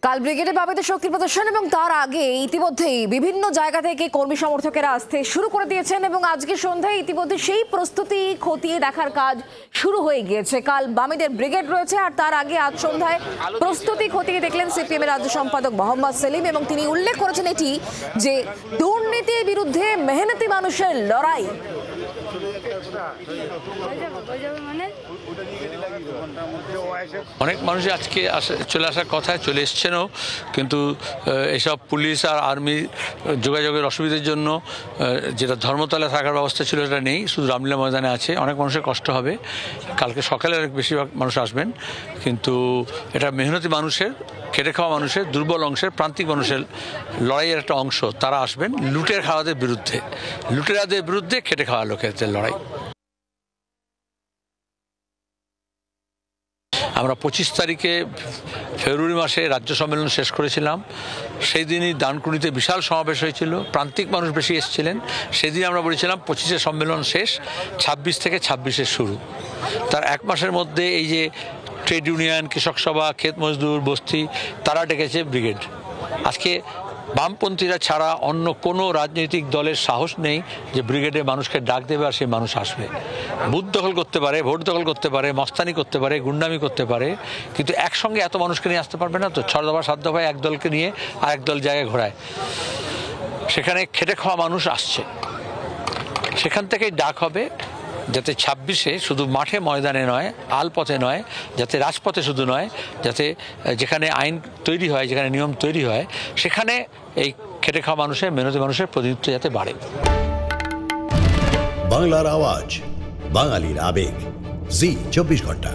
কাল ব্রিগেডে বামেদের শক্তি প্রদর্শন এবং তার আগে ইতিমধ্যেই বিভিন্ন জায়গা থেকে কর্মী সমর্থকেরা আসতে শুরু করে দিয়েছেন এবং আজকে সন্ধ্যায় ইতিমধ্যে সেই প্রস্তুতি খতিয়ে দেখার কাজ শুরু হয়ে গিয়েছে। কাল বামেদের ব্রিগেড রয়েছে আর তার আগে আজ সন্ধ্যায় প্রস্তুতি খতিয়ে দেখলেন সিপিএম এর রাজ্য সম্পাদক মোহাম্মদ সেলিম এবং তিনি উল্লেখ করেছেন এটি যে দুর্নীতির বিরুদ্ধে মেহনতি মানুষের লড়াই। অনেক মানুষ আজকে চলে আসার কথা, চলে এসছেনও, কিন্তু এসব পুলিশ আর আর্মি যোগাযোগের অসুবিধার জন্য যেটা ধর্মতলা থাকার ব্যবস্থা ছিল সেটা নেই, শুধু রামলীলা ময়দানে আছে। অনেক মানুষের কষ্ট হবে। কালকে সকালে অনেক বেশিরভাগ মানুষ আসবেন, কিন্তু এটা মেহনতি মানুষের, খেটে খাওয়া মানুষের, দুর্বল অংশের, প্রান্তিক মানুষের লড়াইয়ের একটা অংশ। তারা আসবেন লুটের খাওয়াদের বিরুদ্ধে, লুটেরাদের বিরুদ্ধে খেটে খাওয়া লোকেদের লড়াই। আমরা 25 তারিখে ফেব্রুয়ারি মাসে রাজ্য সম্মেলন শেষ করেছিলাম। সেই দিনই ডানকুনিতে বিশাল সমাবেশ হয়েছিল, প্রান্তিক মানুষ বেশি এসেছিলেন। সেদিন আমরা বলেছিলাম 25-এ সম্মেলন শেষ, 26 থেকে 26-এর শুরু। তার এক মাসের মধ্যে এই যে ট্রেড ইউনিয়ন, কৃষক সভা, ক্ষেত মজদুর, বস্তি, তারা ডেকেছে ব্রিগেড। আজকে বামপন্থীরা ছাড়া অন্য কোনো রাজনৈতিক দলের সাহস নেই যে ব্রিগেডে মানুষকে ডাক দেবে আর সেই মানুষ আসবে। বুথ দখল করতে পারে, ভোট দখল করতে পারে, মস্তানি করতে পারে, গুন্ডামি করতে পারে, কিন্তু একসঙ্গে এত মানুষকে নিয়ে আসতে পারবে না। তো 6 দফা 7 দফায় এক দলকে নিয়ে আর এক দল জায়গায় ঘোরায়। সেখানে খেটে খাওয়া মানুষ আসছে, সেখান থেকেই ডাক হবে যাতে 26-এ শুধু মাঠে ময়দানে নয়, আলপথে নয়, যাতে রাজপথে শুধু নয়, যাতে যেখানে আইন তৈরি হয়, যেখানে নিয়ম তৈরি হয়, সেখানে এই খেটে খাওয়া মানুষের, মেহনতি মানুষের প্রতিনিধিত্ব যাতে বাড়ে। বাংলার আওয়াজ, বাঙালির আবেগ, জি 24 ঘন্টা।